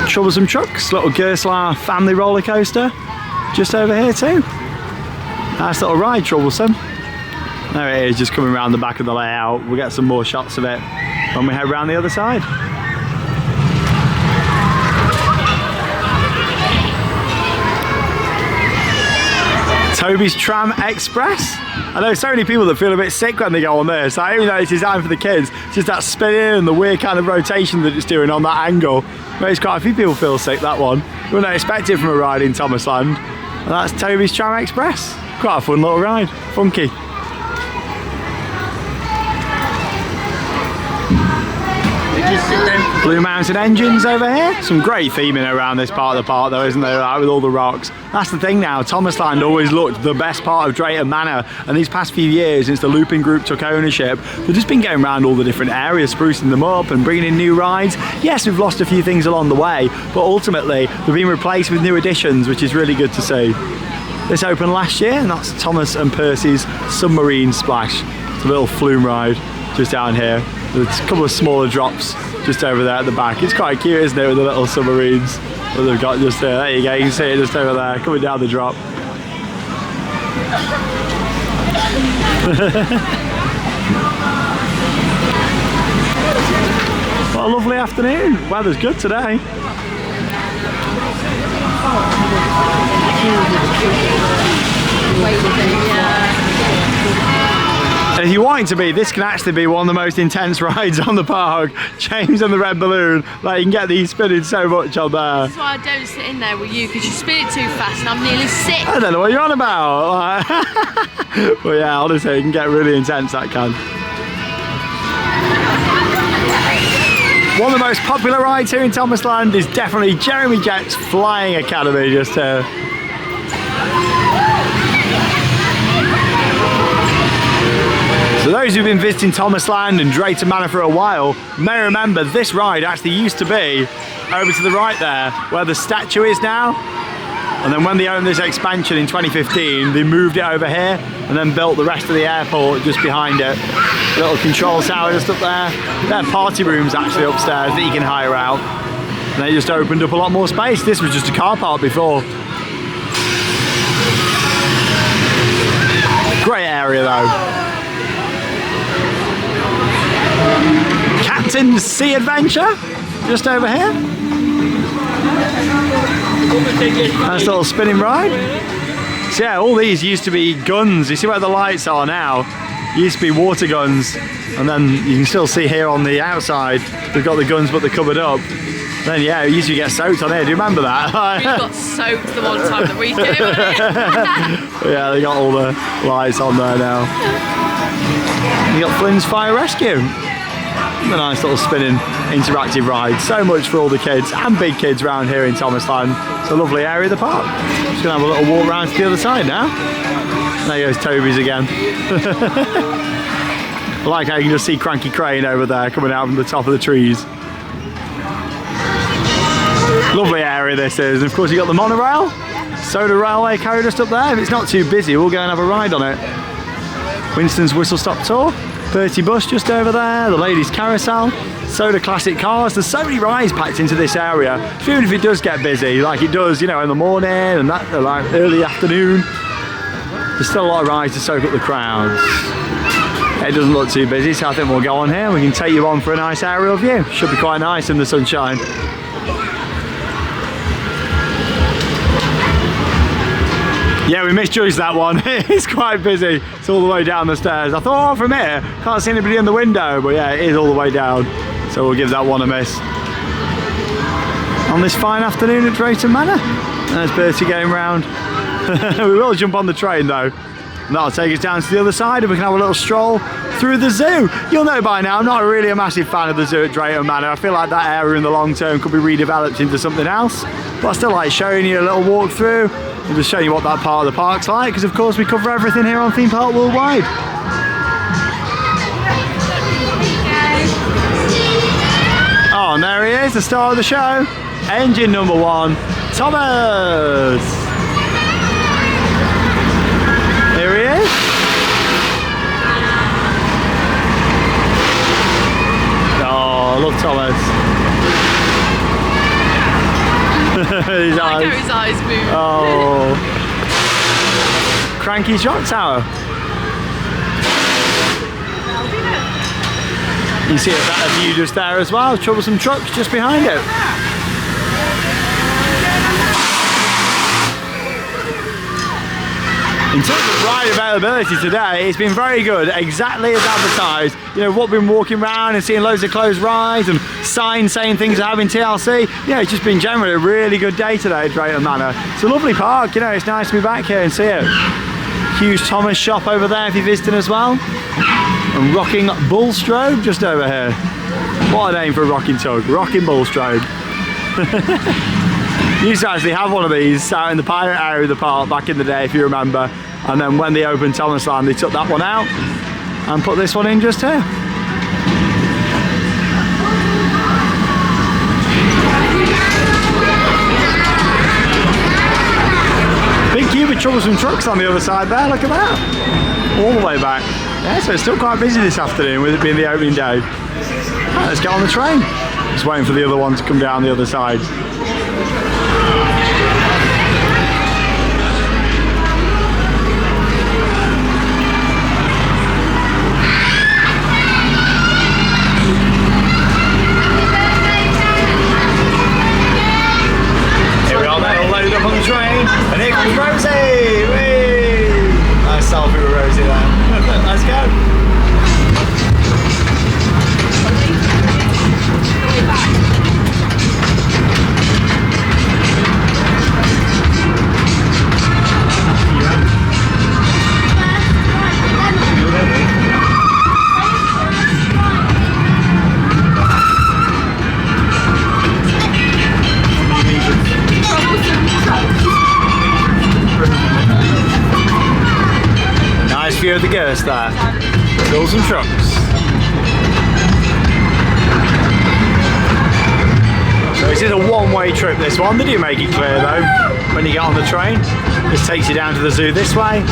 Troublesome Trucks, little Gerslar family roller coaster, just over here too. Nice little ride, Troublesome. There it is, just coming around the back of the layout. We'll get some more shots of it when we head around the other side. Toby's Tram Express. I know so many people that feel a bit sick when they go on this. Like, even though it's designed for the kids, just that spinning and the weird kind of rotation that it's doing on that angle makes quite a few people feel sick, that one. You wouldn't expect it from a ride in Thomasland. And that's Toby's Tram Express. Quite a fun little ride, funky. Blue Mountain Engines over here. Some great theming around this part of the park though, isn't there, like with all the rocks. That's the thing now, Thomasland always looked the best part of Drayton Manor, and these past few years since the Looping Group took ownership, they've just been going around all the different areas, sprucing them up and bringing in new rides. Yes, we've lost a few things along the way, but ultimately they've been replaced with new additions, which is really good to see. This opened last year, and that's Thomas and Percy's Submarine Splash. It's a little flume ride just down here. There's a couple of smaller drops just over there at the back. It's quite cute, isn't it, with the little submarines that they've got just there. There you go, you can see it just over there, coming down the drop. What a lovely afternoon. Weather's good today. And if you want it to be, this can actually be one of the most intense rides on the park. James and the Red Balloon, like, you can get these spinning so much on there. That's why I don't sit in there with you, because you spin it too fast and I'm nearly sick. I don't know what you're on about. But yeah, honestly, it can get really intense, that can. One of the most popular rides here in Thomasland is definitely Jeremy Jett's Flying Academy just here. So those who've been visiting Thomasland and Drayton Manor for a while may remember this ride actually used to be over to the right there, where the statue is now. And then when they owned this expansion in 2015, they moved it over here and then built the rest of the airport just behind it. Little control tower just up there. There are party rooms actually upstairs that you can hire out. And they just opened up a lot more space. This was just a car park before. Great area though. Captain's Sea Adventure, just over here. Nice little spinning ride. So yeah, all these used to be guns. You see where the lights are now? Used to be water guns, and then you can still see here on the outside they've got the guns but they're covered up. Then yeah, it used to get soaked on here. Do you remember that? We got soaked the one time that we came. Yeah, they got all the lights on there now. You got Flynn's Fire Rescue. A nice little spinning interactive ride. So much for all the kids and big kids around here in Thomasland. It's a lovely area of the park. Just gonna have a little walk around to the other side now. There goes Toby's again. I like how you can just see Cranky Crane over there coming out from the top of the trees. Lovely area this is. And of course you got the monorail. Soda Railway carried just up there. If it's not too busy, we'll go and have a ride on it. Winston's Whistle Stop Tour. 30 bus just over there. The Ladies Carousel. Soda Classic Cars. There's so many rides packed into this area. Even if it does get busy, like it does, you know, in the morning and that, like early afternoon, there's still a lot of rides to soak up the crowds. It doesn't look too busy, so I think we'll go on here. We can take you on for a nice aerial view. Should be quite nice in the sunshine. Yeah, we misjudged that one. It's quite busy. It's all the way down the stairs. I thought, oh, from here, can't see anybody in the window. But yeah, it is all the way down. So we'll give that one a miss. On this fine afternoon at Drayton Manor. There's Bertie going round. We will jump on the train though. And that'll take us down to the other side and we can have a little stroll through the zoo. You'll know by now, I'm not really a massive fan of the zoo at Drayton Manor. I feel like that area in the long term could be redeveloped into something else. But I still like showing you a little walk through and just showing you what that part of the park's like, because of course we cover everything here on Theme Park Worldwide. Oh, and there he is, the star of the show. Engine number 1, Thomas. Here he is. Oh, I love Thomas. His eyes. His eyes move. Oh. Cranky Shot Tower. You see a better view just there as well. Troublesome Trucks just behind it. In terms of ride availability today, it's been very good, exactly as advertised. You know, what we've been walking around and seeing loads of closed rides and signs saying things are having TLC. Yeah, it's just been generally a really good day today at Drayton Manor. It's a lovely park, you know, it's nice to be back here and see it. Huge Thomas shop over there if you're visiting as well. And Rocking Bullstrobe just over here. What a name for a rocking tug, Rocking Bullstrobe. Used to actually have one of these out in the pirate area of the park back in the day, if you remember. And then when they opened Thomasland, they took that one out and put this one in just here. Big queue of Troublesome Trucks on the other side there, look at that. All the way back. Yeah, so it's still quite busy this afternoon with it being the opening day. Right, let's get on the train. Just waiting for the other one to come down the other side. Here we are now, all loaded up on the train, and here comes Rosie! Whee! Nice selfie with Rosie there. Let's go! Nice view of the girls there. Troublesome Trucks. So this is a one-way trip, this one. They do make it clear though when you get on the train. This takes you down to the zoo this way.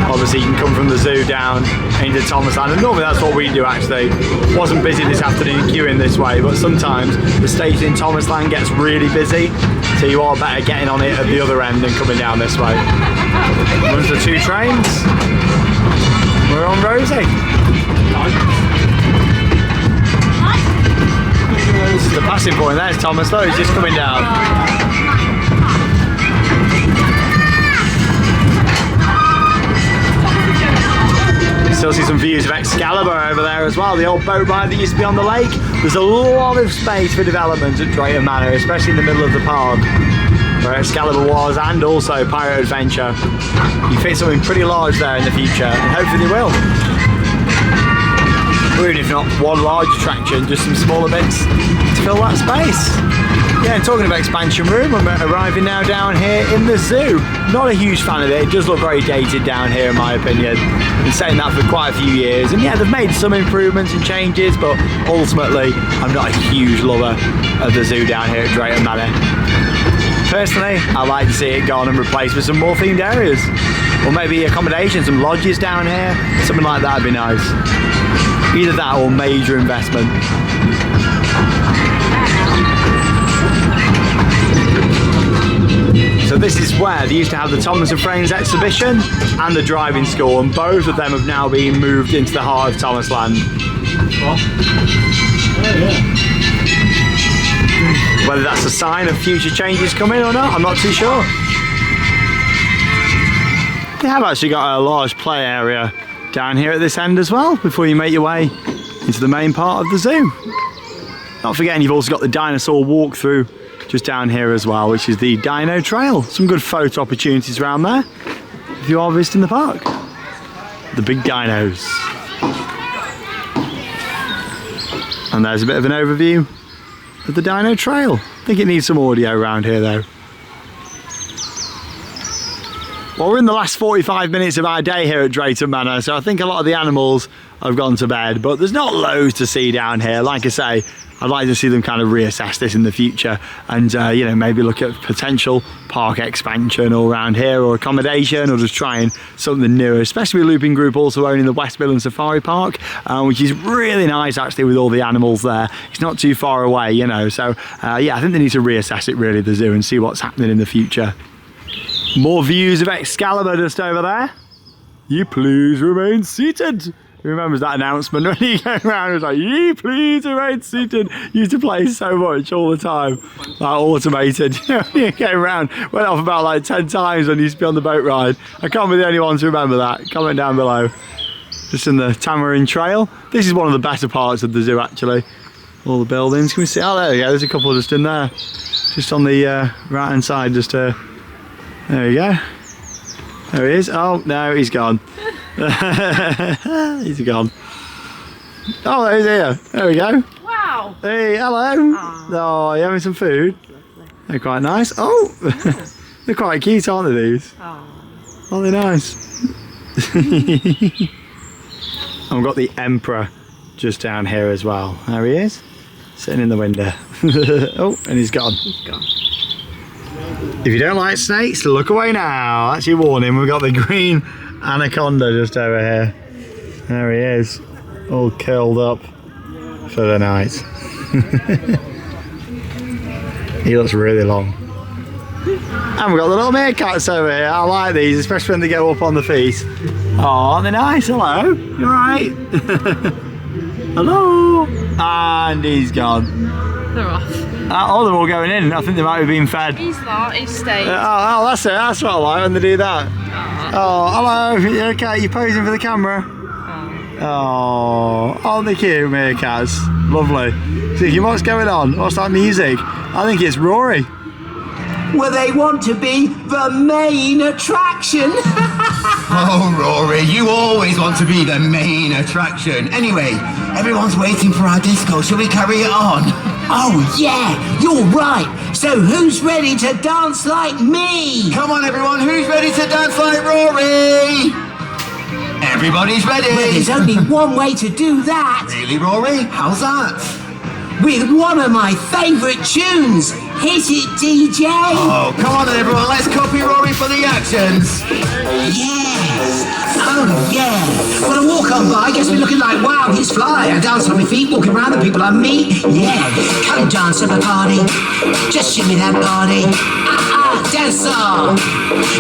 Obviously you can come from the zoo down into Thomasland, and normally that's what we do actually. Wasn't busy this afternoon queuing this way, but sometimes the station in Thomasland gets really busy, so you are better getting on it at the other end and coming down this way. Runs the 2 trains. We're on Rosie. This is the passing point, there's Thomas though, he's just coming down. Still see some views of Excalibur over there as well, the old boat ride that used to be on the lake. There's a lot of space for development at Drayton Manor, especially in the middle of the park, where Excalibur was, and also Pirate Adventure. You fit something pretty large there in the future, and hopefully they will. or even if not one large attraction, just some smaller bits to fill that space. Yeah, and talking about expansion room, I'm arriving now down here in the zoo. Not a huge fan of it. It does look very dated down here in my opinion. Been saying that for quite a few years, and yeah, they've made some improvements and changes, but ultimately I'm not a huge lover of the zoo down here at Drayton Manor. Personally, I'd like to see it gone and replaced with some more themed areas, or maybe accommodation, some lodges down here, something like that would be nice. Either that or major investment. So this is where they used to have the Thomas and Friends exhibition and the driving school, and both of them have now been moved into the heart of Thomas Land. Whether that's a sign of future changes coming or not, I'm not too sure. They have actually got a large play area down here at this end as well, before you make your way into the main part of the zoo. Not forgetting you've also got the dinosaur walkthrough just down here as well, which is the Dino Trail. Some good photo opportunities around there if you are visiting the park. The big dinos. And there's a bit of an overview of the Dino Trail. I think it needs some audio around here though. Well, we're in the last 45 minutes of our day here at Drayton Manor, so I think a lot of the animals have gone to bed, but there's not loads to see down here. Like I say, I'd like to see them kind of reassess this in the future and, you know, maybe look at potential park expansion all around here, or accommodation, or just trying something new, especially with Looping Group also owning the West Midlands Safari Park, which is really nice actually with all the animals there. It's not too far away, you know, so yeah, I think they need to reassess it really, the zoo, and see what's happening in the future. More views of Excalibur just over there. You please remain seated. Who remembers that announcement when he came around? It was like, "You please remain seated." Used to play so much all the time, like automated. He came around, went off about like 10 times when he used to be on the boat ride. I can't be the only one to remember that. Comment down below. Just in the Tamarind Trail. This is one of the better parts of the zoo actually. All the buildings. Can we see? Oh, there we go. There's a couple just in there, just on the right hand side. Just there we go. There he is. Oh no, he's gone. He's gone. Oh, he's here. There we go. Wow. Hey, hello. Aww. Oh, you having some food? Lovely. They're quite nice. Oh, they're quite cute, aren't they, these? Aww. Aren't they nice? And we've got the Emperor just down here as well. There he is, sitting in the window. Oh, and he's gone. He's gone. If you don't like snakes, look away now. That's your warning. We've got the green anaconda just over here. There he is, all curled up for the night. He looks really long. And we've got the little meerkats over here. I like these, especially when they go up on the feet. Oh, aren't they nice? Hello, you alright? Hello. And he's gone. They're off. Oh, they're all going in. I think they might have been fed. He's not, he's staying. Oh, that's it. That's what I like when they do that. Oh, hello. You okay? You posing for the camera? Oh, aren't they cute, meerkats? Lovely. Thinking, what's going on? What's that music? I think it's Rory. Well, they want to be the main attraction. Oh, Rory, you always want to be the main attraction. Anyway, everyone's waiting for our disco. Shall we carry it on? Oh, yeah, you're right. So who's ready to dance like me? Come on, everyone. Who's ready to dance like Rory? Everybody's ready. Well, there's only one way to do that. Really, Rory? How's that? With one of my favourite tunes. Hit it, DJ. Oh, come on, everyone. Let's copy Rory for the actions. Yes. Oh, yeah. When I walk on by, gets me looking like, wow, he's fly. I dance on my feet, walking around the people I meet. Yeah. Come dance at the party. Just shimmy that body. Dance on.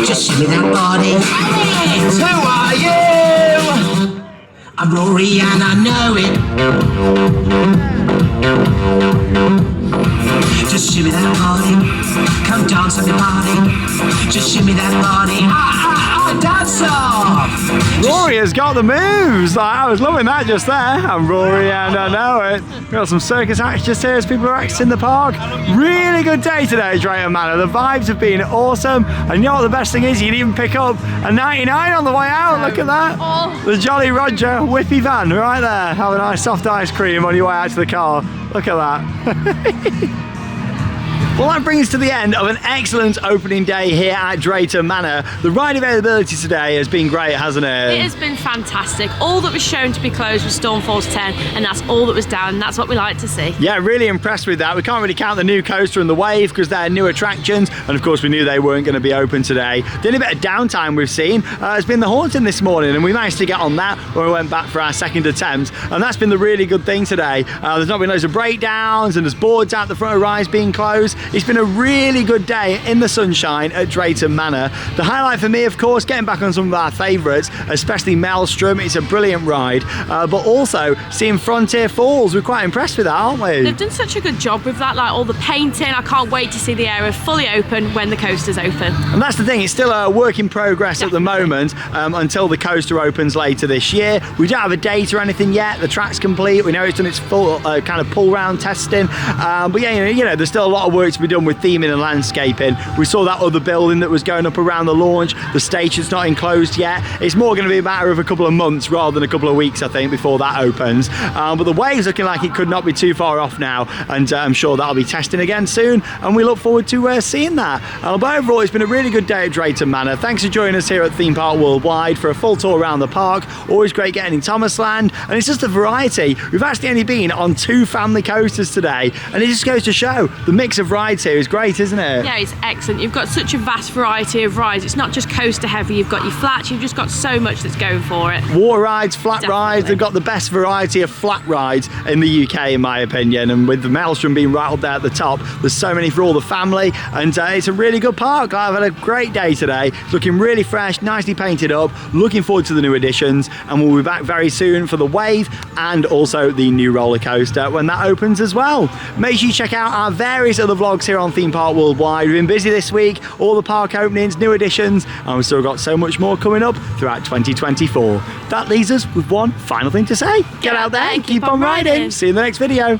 Just shimmy that body. Who are you? I'm Rory and I know it. Just shimmy that body. Come dance at the party. Just shimmy that body. the dance off. Rory has got the moves. I was loving that just there. I'm Rory and I know it. We've got some circus actors here as people are acting in the park. Really good day today, Drayton Manor. The vibes have been awesome. And you know what the best thing is? You can even pick up a 99 on the way out. Look at that. The Jolly Roger Whippy van right there. Have a nice soft ice cream on your way out to the car. Look at that. Well, that brings us to the end of an excellent opening day here at Drayton Manor. The ride availability today has been great, hasn't it? It has been fantastic. All that was shown to be closed was Stormforce 10, and that's all that was down, and that's what we like to see. Yeah, really impressed with that. We can't really count the new coaster and the wave because they're new attractions, and of course we knew they weren't going to be open today. The only bit of downtime we've seen has been the haunting this morning, and we managed to get on that when we went back for our second attempt, and that's been the really good thing today. There's not been loads of breakdowns, and there's boards out the front of rides being closed. It's been a really good day in the sunshine at Drayton Manor. The highlight for me, of course, getting back on some of our favourites, especially Maelstrom. It's a brilliant ride, but also seeing Frontier Falls. We're quite impressed with that, aren't we? They've done such a good job with that, like all the painting. I can't wait to see the area fully open when the coaster's open. And that's the thing, it's still a work in progress at the moment until the coaster opens later this year. We don't have a date or anything yet. The track's complete. We know it's done its full kind of pull round testing, but yeah, you know, there's still a lot of work to be done with theming and landscaping. We saw that other building that was going up around the launch. The station's not enclosed yet. It's more going to be a matter of a couple of months rather than a couple of weeks, I think, before that opens. But the wave's looking like it could not be too far off now, and I'm sure that'll be testing again soon, and we look forward to seeing that. But overall, it's been a really good day at Drayton Manor. Thanks for joining us here at Theme Park Worldwide for a full tour around the park. Always great getting in Thomasland, and it's just a variety. We've actually only been on 2 family coasters today, and it just goes to show the mix of rides here is great, isn't it? Yeah, it's excellent. You've got such a vast variety of rides. It's not just coaster heavy. You've got your flats. You've just got so much that's going for it. Water rides, flat rides. They've got the best variety of flat rides in the UK, in my opinion. And with the Maelstrom being right up there at the top, there's so many for all the family. And it's a really good park. I've had a great day today. It's looking really fresh, nicely painted up. Looking forward to the new additions. And we'll be back very soon for the wave and also the new roller coaster when that opens as well. Make sure you check out our various other vlogs here on Theme Park Worldwide. We've been busy this week, all the park openings, new additions, and we've still got so much more coming up throughout 2024. That leaves us with one final thing to say. Get out there and keep on riding. See you in the next video.